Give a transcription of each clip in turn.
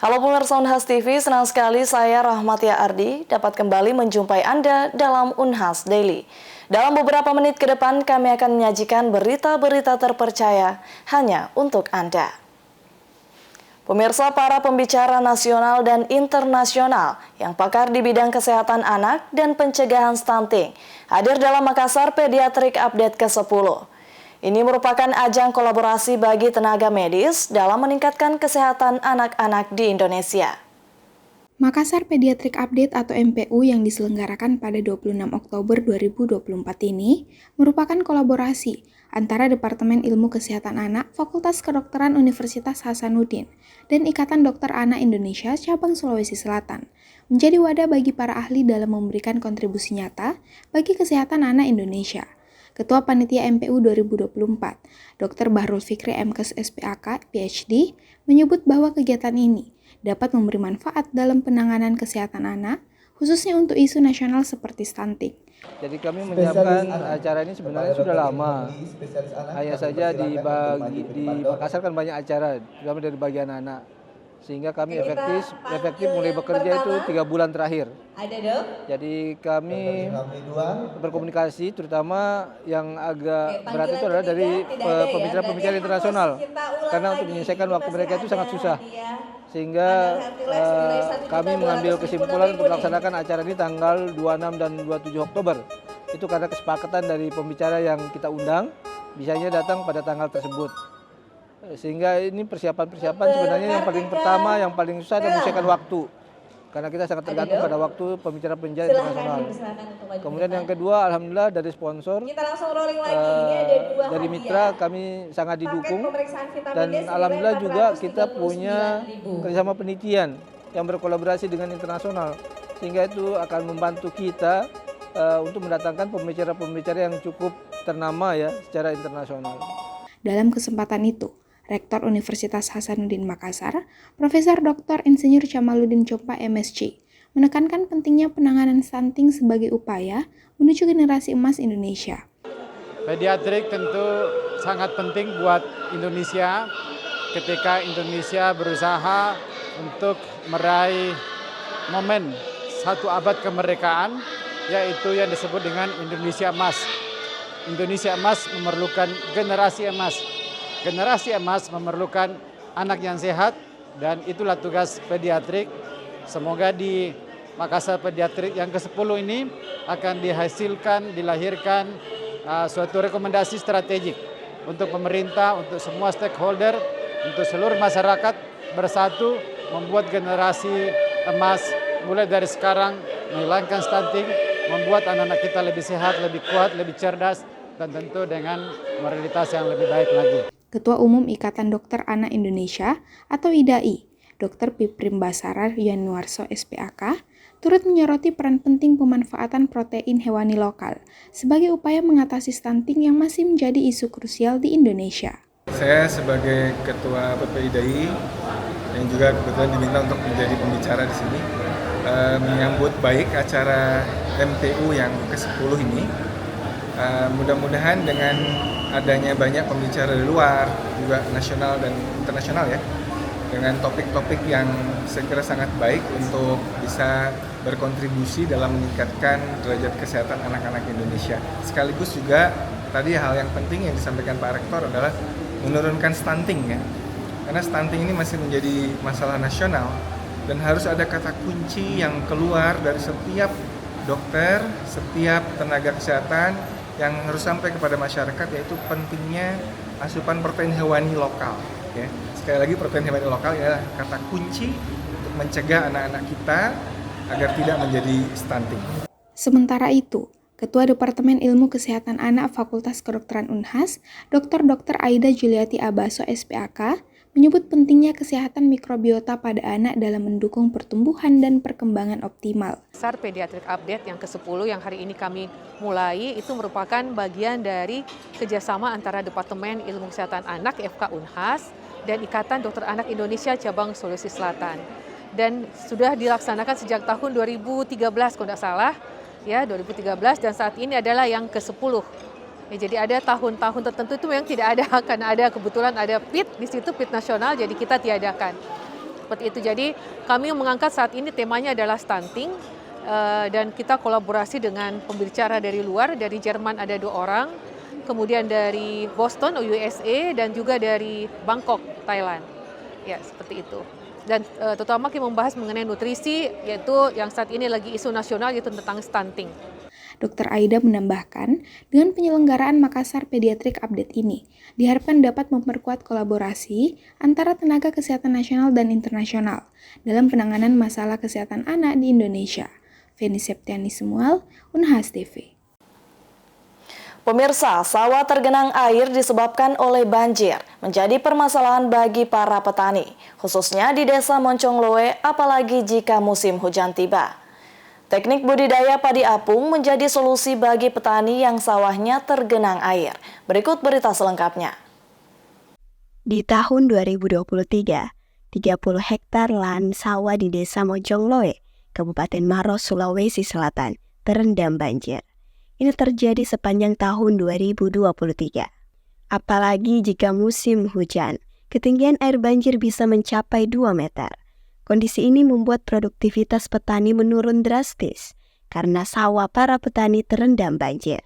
Halo pemirsa Unhas TV, senang sekali saya Rahmatia Ardi dapat kembali menjumpai Anda dalam Unhas Daily. Dalam beberapa menit ke depan kami akan menyajikan berita-berita terpercaya hanya untuk Anda. Pemirsa, para pembicara nasional dan internasional yang pakar di bidang kesehatan anak dan pencegahan stunting hadir dalam Makassar Pediatric Update ke-10. Ini merupakan ajang kolaborasi bagi tenaga medis dalam meningkatkan kesehatan anak-anak di Indonesia. Makassar Pediatric Update atau MPU yang diselenggarakan pada 26 Oktober 2024 ini merupakan kolaborasi antara Departemen Ilmu Kesehatan Anak Fakultas Kedokteran Universitas Hasanuddin dan Ikatan Dokter Anak Indonesia Cabang Sulawesi Selatan, menjadi wadah bagi para ahli dalam memberikan kontribusi nyata bagi kesehatan anak Indonesia. Ketua Panitia MPU 2024, Dr. Bahrul Fikri MKes SPAK, PhD, menyebut bahwa kegiatan ini dapat memberi manfaat dalam penanganan kesehatan anak, khususnya untuk isu nasional seperti stunting. Jadi kami menyiapkan acara ini sebenarnya sudah lama. Hanya saja di Makassar kan banyak acara, terutama dari bagian anak. Sehingga kami efektif mulai bekerja itu 3 bulan terakhir. Jadi kami berkomunikasi, terutama yang agak berat itu adalah dari pembicara-pembicara internasional. Karena untuk menyelesaikan waktu mereka itu sangat susah. Sehingga kami mengambil kesimpulan untuk melaksanakan acara ini tanggal 26 dan 27 Oktober. Itu karena kesepakatan dari pembicara yang kita undang, bisanya datang pada tanggal tersebut. Sehingga ini persiapan sebenarnya yang paling pertama, yang paling susah adalah menyelesaikan waktu. Karena kita sangat tergantung pada waktu pembicara-pembicara internasional. Kemudian yang kedua, alhamdulillah dari sponsor, dari mitra kami sangat didukung. Dan alhamdulillah juga kita punya kerjasama penelitian yang berkolaborasi dengan internasional. Sehingga itu akan membantu kita untuk mendatangkan pembicara-pembicara yang cukup ternama ya secara internasional. Dalam kesempatan itu, Rektor Universitas Hasanuddin Makassar, Profesor Dr. Insinyur Jamaluddin Chompa MSc, menekankan pentingnya penanganan stunting sebagai upaya menuju generasi emas Indonesia. Pediatrik tentu sangat penting buat Indonesia ketika Indonesia berusaha untuk meraih momen 1 abad kemerdekaan, yaitu yang disebut dengan Indonesia Emas. Indonesia Emas memerlukan generasi emas. Generasi emas memerlukan anak yang sehat, dan itulah tugas pediatrik. Semoga di Makassar Pediatrik yang ke-10 ini akan dilahirkan suatu rekomendasi strategik untuk pemerintah, untuk semua stakeholder, untuk seluruh masyarakat bersatu membuat generasi emas mulai dari sekarang, menghilangkan stunting, membuat anak-anak kita lebih sehat, lebih kuat, lebih cerdas, dan tentu dengan moralitas yang lebih baik lagi. Ketua Umum Ikatan Dokter Anak Indonesia atau IDAI, Dr. Piprim Basara Yanuarso SPAK, turut menyoroti peran penting pemanfaatan protein hewani lokal sebagai upaya mengatasi stunting yang masih menjadi isu krusial di Indonesia. Saya sebagai Ketua PPIDAI yang juga kebetulan diminta untuk menjadi pembicara di sini, menyambut baik acara MPU yang ke-10 ini. Mudah-mudahan dengan adanya banyak pembicara dari luar, juga nasional dan internasional ya, dengan topik-topik yang saya kira sangat baik untuk bisa berkontribusi dalam meningkatkan derajat kesehatan anak-anak Indonesia. Sekaligus juga tadi hal yang penting yang disampaikan Pak Rektor adalah menurunkan stunting ya. Karena stunting ini masih menjadi masalah nasional dan harus ada kata kunci yang keluar dari setiap dokter, setiap tenaga kesehatan yang harus sampai kepada masyarakat, yaitu pentingnya asupan protein hewani lokal. Ya. Sekali lagi, protein hewani lokal adalah kata kunci untuk mencegah anak-anak kita agar tidak menjadi stunting. Sementara itu, Ketua Departemen Ilmu Kesehatan Anak Fakultas Kedokteran Unhas, Dr. Aida Juliati Abaso SPAK, menyebut pentingnya kesehatan mikrobiota pada anak dalam mendukung pertumbuhan dan perkembangan optimal. Makassar Pediatric Update yang ke-10 yang hari ini kami mulai itu merupakan bagian dari kerjasama antara Departemen Ilmu Kesehatan Anak FK Unhas dan Ikatan Dokter Anak Indonesia Cabang Sulawesi Selatan. Dan sudah dilaksanakan sejak tahun 2013 kalau tidak salah, ya 2013, dan saat ini adalah yang ke-10. Ya, jadi ada tahun-tahun tertentu itu memang tidak ada, karena ada kebetulan ada PIT di situ, PIT nasional, jadi kita tiadakan. Seperti itu. Jadi kami mengangkat saat ini temanya adalah stunting dan kita kolaborasi dengan pembicara dari luar, dari Jerman ada 2 orang, kemudian dari Boston, USA, dan juga dari Bangkok, Thailand. Ya, seperti itu. Dan terutama kita membahas mengenai nutrisi, yaitu yang saat ini lagi isu nasional, yaitu tentang stunting. Dr. Aida menambahkan, dengan penyelenggaraan Makassar Pediatric Update ini, diharapkan dapat memperkuat kolaborasi antara tenaga kesehatan nasional dan internasional dalam penanganan masalah kesehatan anak di Indonesia. Feni Septiani Semual, Unhas TV. Pemirsa, sawah tergenang air disebabkan oleh banjir menjadi permasalahan bagi para petani, khususnya di Desa Moncongloe, apalagi jika musim hujan tiba. Teknik budidaya padi apung menjadi solusi bagi petani yang sawahnya tergenang air. Berikut berita selengkapnya. Di tahun 2023, 30 hektar lahan sawah di Desa Moncongloe, Kabupaten Maros, Sulawesi Selatan, terendam banjir. Ini terjadi sepanjang tahun 2023. Apalagi jika musim hujan, ketinggian air banjir bisa mencapai 2 meter. Kondisi ini membuat produktivitas petani menurun drastis karena sawah para petani terendam banjir.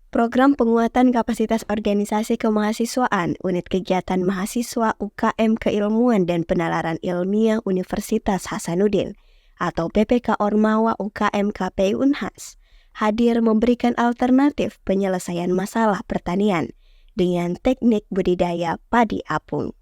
Program penguatan kapasitas organisasi kemahasiswaan Unit Kegiatan Mahasiswa UKM Keilmuan dan Penalaran Ilmiah Universitas Hasanuddin atau PPK Ormawa UKM KPI Unhas hadir memberikan alternatif penyelesaian masalah pertanian dengan teknik budidaya padi apung.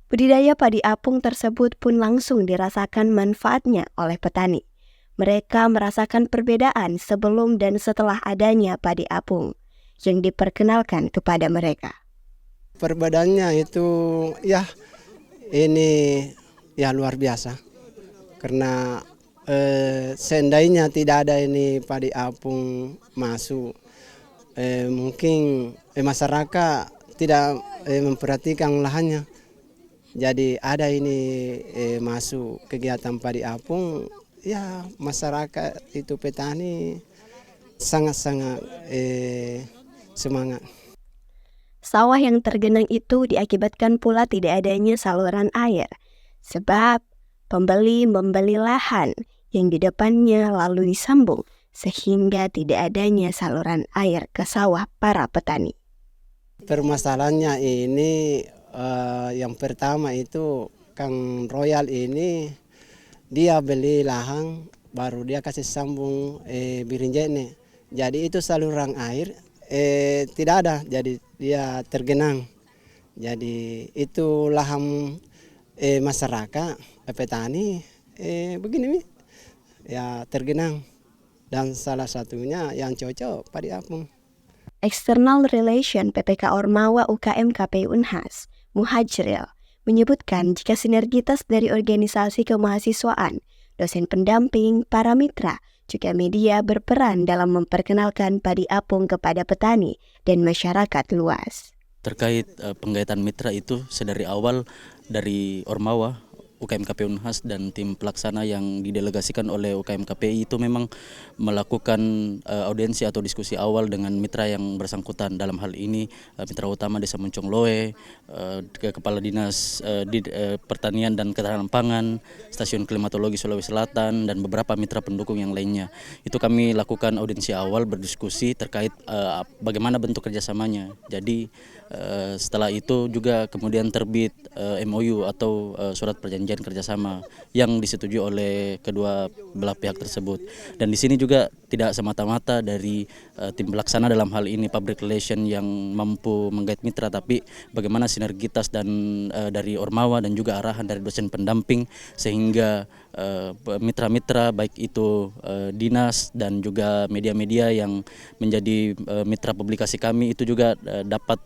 Budidaya padi apung tersebut pun langsung dirasakan manfaatnya oleh petani. Mereka merasakan perbedaan sebelum dan setelah adanya padi apung yang diperkenalkan kepada mereka. Perbedaannya itu ini luar biasa. Karena seandainya tidak ada ini padi apung masuk, mungkin masyarakat tidak memperhatikan lahannya. Jadi ada ini masuk kegiatan padi apung, masyarakat itu petani sangat-sangat semangat. Sawah yang tergenang itu diakibatkan pula tidak adanya saluran air, sebab pembeli membeli lahan yang di depannya lalu disambung sehingga tidak adanya saluran air ke sawah para petani. Permasalahannya ini yang pertama itu Kang Royal ini dia beli lahan baru dia kasih sambung birinjene. Jadi itu saluran air tidak ada, jadi dia tergenang. Jadi itu lahan masyarakat petani begini tergenang, dan salah satunya yang cocok padi apung. External Relation PPK Ormawa UKM KPI Unhas, Muhajril, menyebutkan jika sinergitas dari organisasi kemahasiswaan, dosen pendamping, para mitra, juga media berperan dalam memperkenalkan padi apung kepada petani dan masyarakat luas. Terkait penggayaan mitra itu sedari awal dari Ormawa, UKM KPI Unhas dan tim pelaksana yang didelegasikan oleh UKM KPI itu memang melakukan audiensi atau diskusi awal dengan mitra yang bersangkutan. Dalam hal ini mitra utama Desa Moncongloe, Kepala Dinas Pertanian dan Ketahanan Pangan, Stasiun Klimatologi Sulawesi Selatan, dan beberapa mitra pendukung yang lainnya. Itu kami lakukan audiensi awal berdiskusi terkait bagaimana bentuk kerjasamanya. Jadi setelah itu juga kemudian terbit MOU atau surat perjanjian kerjasama yang disetujui oleh kedua belah pihak tersebut. Dan di sini juga tidak semata-mata dari tim pelaksana dalam hal ini public relation yang mampu menggait mitra, tapi bagaimana sinergitas dan dari Ormawa dan juga arahan dari dosen pendamping sehingga mitra-mitra baik itu dinas dan juga media-media yang menjadi mitra publikasi kami itu juga dapat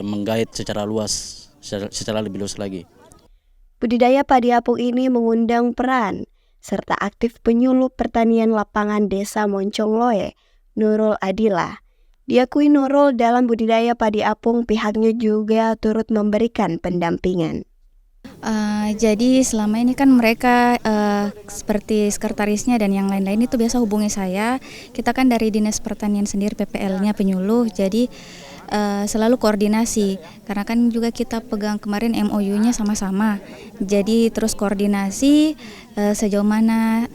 menggait secara luas, secara lebih luas lagi. Budidaya padi apung ini mengundang peran serta aktif penyuluh pertanian lapangan Desa Moncongloe, Nurul Adila. Diakui Nurul dalam budidaya padi apung pihaknya juga turut memberikan pendampingan. Jadi selama ini kan mereka seperti sekretarisnya dan yang lain-lain itu biasa hubungi saya. Kita kan dari Dinas Pertanian sendiri PPL-nya penyuluh, jadi selalu koordinasi karena kan juga kita pegang kemarin MOU-nya sama-sama. Jadi terus koordinasi sejauh mana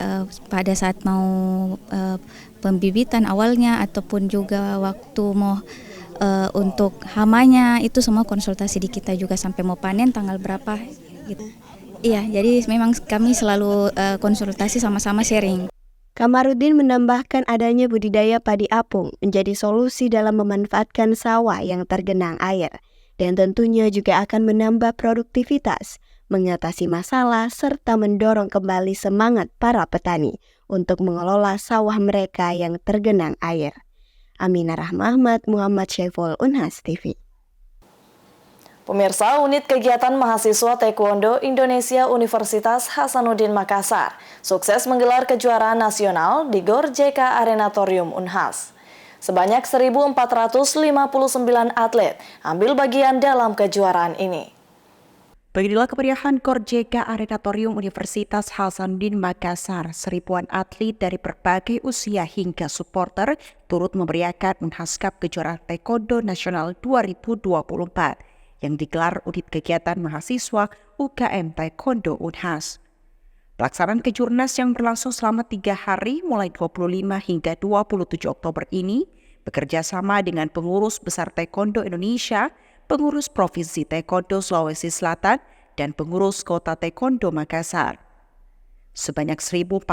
pada saat mau pembibitan awalnya ataupun juga waktu mau untuk hamanya itu semua konsultasi di kita juga sampai mau panen tanggal berapa gitu. Iya, jadi memang kami selalu konsultasi sama-sama sharing. Kamarudin menambahkan adanya budidaya padi apung menjadi solusi dalam memanfaatkan sawah yang tergenang air dan tentunya juga akan menambah produktivitas, mengatasi masalah serta mendorong kembali semangat para petani untuk mengelola sawah mereka yang tergenang air. Aminah Rahmahmat, Muhammad Syaiful, Unhas TV. Pemirsa, unit kegiatan mahasiswa Taekwondo Indonesia Universitas Hasanuddin Makassar sukses menggelar kejuaraan nasional di GOR JK Arenatorium Unhas. Sebanyak 1.459 atlet ambil bagian dalam kejuaraan ini. Beginilah kemeriahan GOR JK Arenatorium Universitas Hasanuddin Makassar. Seribuan atlet dari berbagai usia hingga supporter turut memeriahkan Unhas Cup kejuaraan Taekwondo Nasional 2024. Yang digelar unit kegiatan mahasiswa UKM Taekwondo Unhas. Pelaksanaan kejurnas yang berlangsung selama 3 hari mulai 25 hingga 27 Oktober ini bekerja sama dengan pengurus besar Taekwondo Indonesia, pengurus Provinsi Taekwondo Sulawesi Selatan, dan pengurus Kota Taekwondo Makassar. Sebanyak 1.459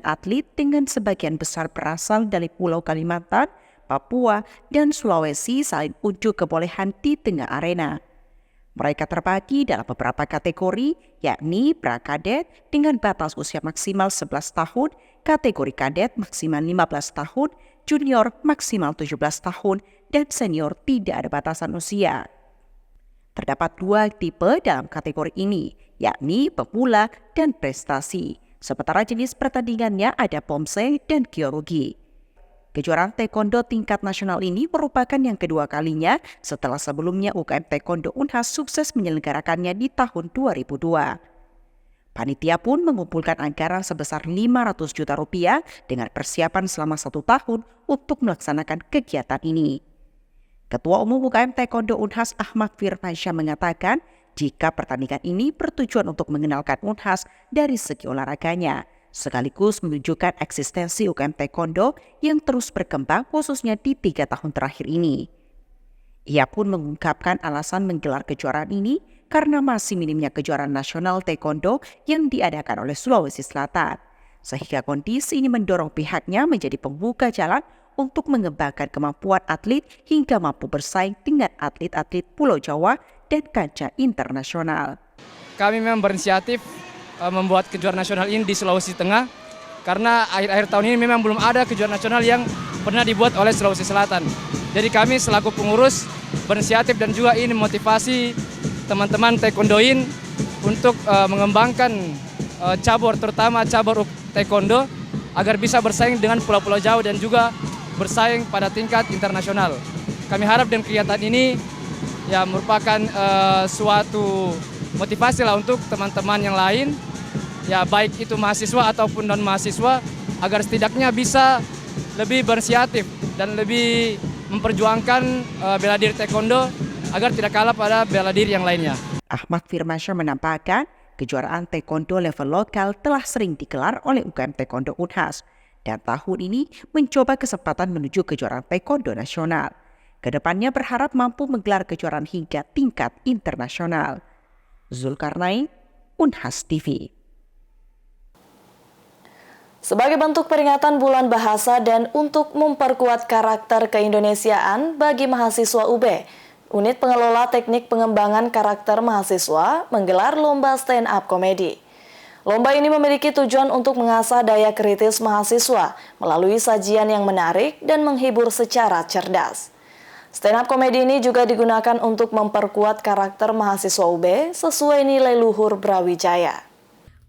atlet dengan sebagian besar berasal dari Pulau Kalimantan, Papua, dan Sulawesi saling unjuk kebolehan di tengah arena. Mereka terbagi dalam beberapa kategori, yakni pra-kadet dengan batas usia maksimal 11 tahun, kategori kadet maksimal 15 tahun, junior maksimal 17 tahun, dan senior tidak ada batasan usia. Terdapat 2 tipe dalam kategori ini, yakni pemula dan prestasi. Sementara jenis pertandingannya ada pomse dan kyorugi. Kejuaraan Taekwondo tingkat nasional ini merupakan yang kedua kalinya setelah sebelumnya UKM Taekwondo Unhas sukses menyelenggarakannya di tahun 2002. Panitia pun mengumpulkan anggaran sebesar 500 juta rupiah dengan persiapan selama 1 tahun untuk melaksanakan kegiatan ini. Ketua Umum UKM Taekwondo Unhas Ahmad Firmansyah mengatakan jika pertandingan ini bertujuan untuk mengenalkan Unhas dari segi olahraganya, sekaligus menunjukkan eksistensi UKM Taekwondo yang terus berkembang khususnya di 3 tahun terakhir ini. Ia pun mengungkapkan alasan menggelar kejuaraan ini karena masih minimnya kejuaraan nasional Taekwondo yang diadakan oleh Sulawesi Selatan. Sehingga kondisi ini mendorong pihaknya menjadi pembuka jalan untuk mengembangkan kemampuan atlet hingga mampu bersaing dengan atlet-atlet Pulau Jawa dan kancah internasional. Kami memang berinisiatif membuat kejuaraan nasional ini di Sulawesi Tengah karena akhir-akhir tahun ini memang belum ada kejuaraan nasional yang pernah dibuat oleh Sulawesi Selatan. Jadi kami selaku pengurus berinisiatif dan juga ini motivasi teman-teman taekwondoin untuk mengembangkan cabur, terutama cabur taekwondo agar bisa bersaing dengan pulau-pulau jauh dan juga bersaing pada tingkat internasional. Kami harap dengan kegiatan ini ya merupakan suatu motivasi lah untuk teman-teman yang lain, ya baik itu mahasiswa ataupun non-mahasiswa, agar setidaknya bisa lebih berinisiatif dan lebih memperjuangkan bela diri taekwondo agar tidak kalah pada bela diri yang lainnya. Ahmad Firmansyah menambahkan, kejuaraan taekwondo level lokal telah sering digelar oleh UKM Taekwondo Unhas, dan tahun ini mencoba kesempatan menuju kejuaraan taekwondo nasional. Kedepannya berharap mampu menggelar kejuaraan hingga tingkat internasional. Zulkarnain, Unhas TV. Sebagai bentuk peringatan Bulan Bahasa dan untuk memperkuat karakter keindonesiaan bagi mahasiswa UB, Unit Pengelola Teknik Pengembangan Karakter Mahasiswa menggelar lomba stand-up komedi. Lomba ini memiliki tujuan untuk mengasah daya kritis mahasiswa melalui sajian yang menarik dan menghibur secara cerdas. Stand-up komedi ini juga digunakan untuk memperkuat karakter mahasiswa UB sesuai nilai luhur Brawijaya.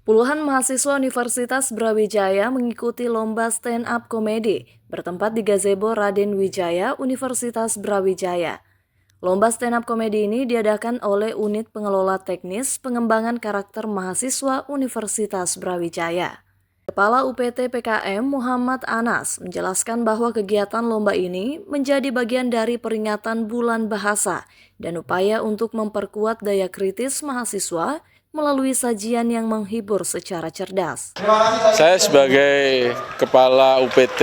Puluhan mahasiswa Universitas Brawijaya mengikuti lomba stand-up komedi bertempat di Gazebo Raden Wijaya Universitas Brawijaya. Lomba stand-up komedi ini diadakan oleh Unit Pengelola Teknis Pengembangan Karakter Mahasiswa Universitas Brawijaya. Kepala UPT PKM Muhammad Anas menjelaskan bahwa kegiatan lomba ini menjadi bagian dari peringatan Bulan Bahasa dan upaya untuk memperkuat daya kritis mahasiswa melalui sajian yang menghibur secara cerdas. Saya sebagai Kepala UPT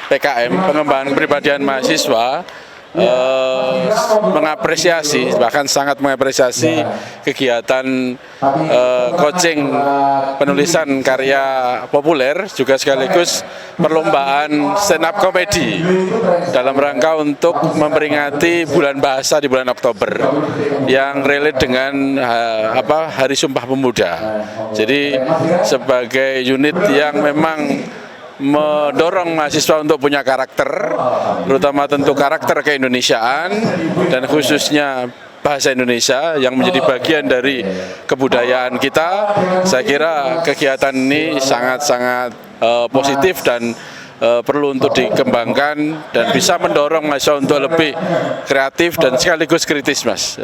PKM, pengembangan kepribadian mahasiswa, mengapresiasi, bahkan sangat mengapresiasi kegiatan coaching penulisan karya populer, juga sekaligus perlombaan stand up comedy dalam rangka untuk memperingati bulan bahasa di bulan Oktober yang relate dengan Hari Sumpah Pemuda. Jadi sebagai unit yang memang mendorong mahasiswa untuk punya karakter, terutama tentu karakter keindonesiaan dan khususnya bahasa Indonesia yang menjadi bagian dari kebudayaan kita. Saya kira kegiatan ini sangat-sangat positif dan perlu untuk dikembangkan dan bisa mendorong mahasiswa untuk lebih kreatif dan sekaligus kritis, Mas,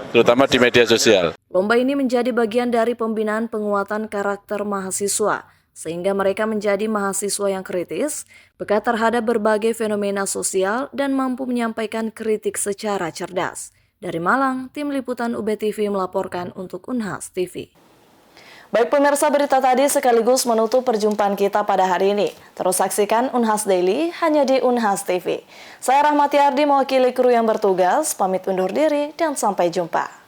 terutama di media sosial. Lomba ini menjadi bagian dari pembinaan penguatan karakter mahasiswa, sehingga mereka menjadi mahasiswa yang kritis, peka terhadap berbagai fenomena sosial, dan mampu menyampaikan kritik secara cerdas. Dari Malang, tim liputan UBTV melaporkan untuk Unhas TV. Baik pemirsa, berita tadi sekaligus menutup perjumpaan kita pada hari ini. Terus saksikan Unhas Daily hanya di Unhas TV. Saya Rahmati Ardi mewakili kru yang bertugas, pamit undur diri dan sampai jumpa.